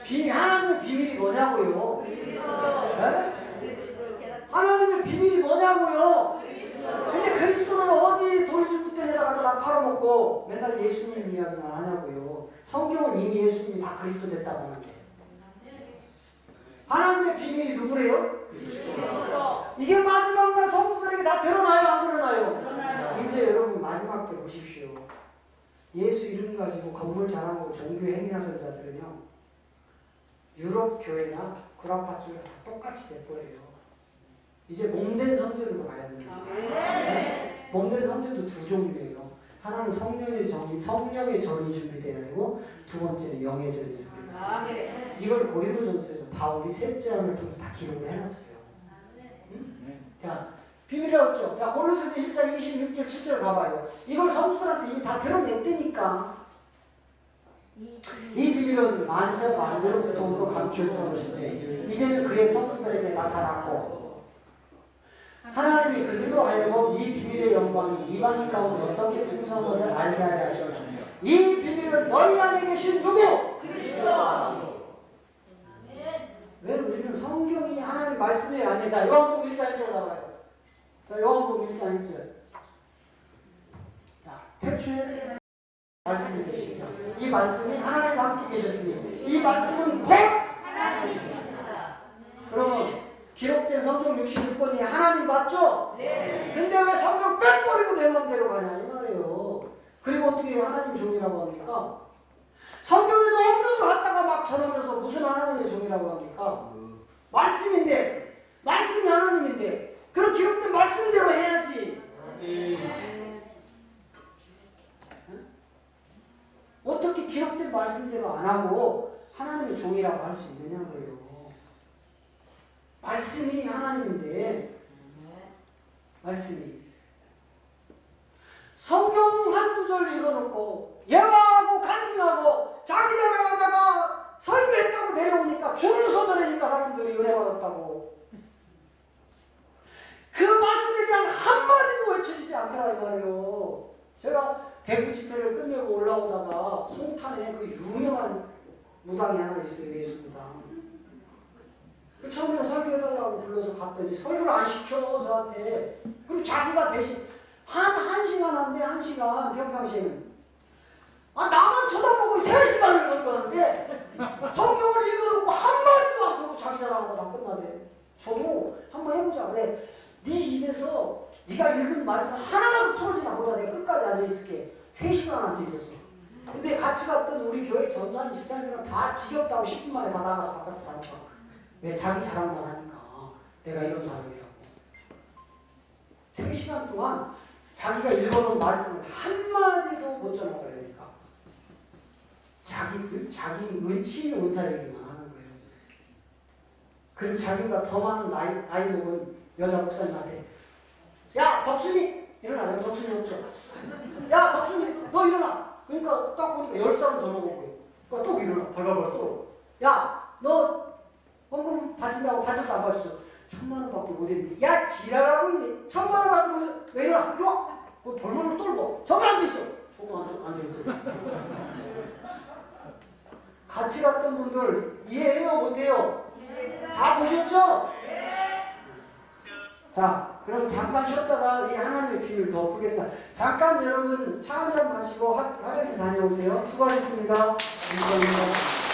A: 비밀. 하나님의 비밀이 뭐냐고요? 네? 하나님의 비밀이 뭐냐고요? 근데 그리스도는 어디 돌줄 굿대 내려가다 나 팔아먹고 맨날 예수님 이야기만 하냐고요. 성경은 이미 예수님이 다 그리스도 됐다고 하는데. 하나님의 비밀이 누구래요? 이게 마지막 날 성도들에게 다 드러나요? 안 드러나요? 이제 여러분 마지막 때 보십시오. 예수 이름 가지고 건물 자랑하고 종교 행위하던 자들은요. 유럽 교회나 구라파주가 다 똑같이 될 거예요. 이제 몸된 선교를 가야 됩니다. 네. 몸된 선교도 두 종류예요. 하나는 성령의 전이 준비되어야 되고 두 번째는 영의 전이 준비되어야 돼요.
B: 아멘.
A: 이걸 고린도전서에서 바울이 셋째 안을 통해서 다 기록을 해놨어요. 응? 자, 비밀이었죠. 자, 골로새서 1장 26절 7절 가봐요. 이걸 성도들한테 이미 다 드러냈다니까. 이 비밀은 만세 만대로부터 감추었던 것인데 이제는 그의 성도들에게 나타났고 하나님이 그들로 하여금 이 비밀의 영광이 이방인 가운데 어떻게 풍성한 것을 알게 하려 하셨습니다. 이 비밀은 너희 안에 계신 누구? 그리스도. 왜 우리는 성경이 하나님 말씀이 아니에요. 자, 요한복음 1장 1절 나와요. 자, 요한복음 1장 1절. 자, 태초에 말씀이 계십니다. 이 말씀이 하나님과 함께 계셨으니 이 말씀은 곧 하나님이십니다. 그러면 기록된 성경 66권이 하나님 맞죠? 네. 근데 왜 성경 빼버리고 내 마음대로 가냐 이 말이에요. 그리고 어떻게 하나님 종이라고 합니까? 성경에도 없는 거 갖다가 막 전하면서 무슨 하나님의 종이라고 합니까? 말씀인데, 말씀이 하나님인데 그럼 기록된 말씀대로 해야지. 어떻게 기록된 말씀대로 안 하고 하나님의 종이라고 할 수 있느냐고요. 말씀이 하나님인데 말씀이 성경 한두 절 읽어놓고 예화하고 간증하고 자기 자랑하다가 설교했다고 내려오니까 줄을 서더라니까 사람들이 은혜 받았다고. 그 말씀에 대한 한마디도 외쳐지지 않더라 이 말이에요. 제가 대구 집회를 끝내고 올라오다가 송탄에 그 유명한 무당이 하나 있어요. 예수무당. 처음에 설교해달라고 불러서 갔더니 설교를 안 시켜 저한테. 그리고 자기가 대신 한 시간 한대. 한 시간 평상시에는 나만 쳐다보고 3시간을 설교하는데 성경을 읽어놓고 한마디도 안 하고 자기 자랑하다 다 끝나대. 저도 한번 해보자 그래. 네 입에서 네가 읽은 말씀 하나라도 풀어지나 보자. 내가 끝까지 앉아있을게. 3시간 앉아있었어. 근데 같이 갔던 우리 교회 전도한 집사님들은 다 지겹다고 10분 만에 다 나가서 바깥에 다니까. 왜? 자기 자랑만 하니까. 내가 이런 사람이라고. 3시간 동안 자기가 읽어놓은 말씀을 한마디도 못 전해버리니까. 자기 신의 은사 얘기만 하는 거예요. 그리고 자기보다 더 많은 나이 먹은 여자 목사님한테 야 덕순이 일어나. 덕순이 없죠. 야 덕순이 너 일어나. 그러니까 딱 보니까 10살은 더 먹은 거예요. 그러니까 또 일어나. 벌벌벌 또. 야 너 헌금 바친다고 바쳤어 안 바쳤어? 1000만 원밖에 못 했는데. 야 지랄하고 있네. 1000만 원 받고 왜 일어나? 이리 와. 벌벌벌 떨고 저기 앉아있어. 저거 앉아있어. 같이 갔던 분들 이해해요 못해요? 다 보셨죠? 자, 그럼 잠깐 쉬었다가 이 하나님의 비밀 더 푸겠습니다. 잠깐 여러분 차 한잔 마시고 화장실 다녀오세요. 수고하셨습니다. 감사합니다.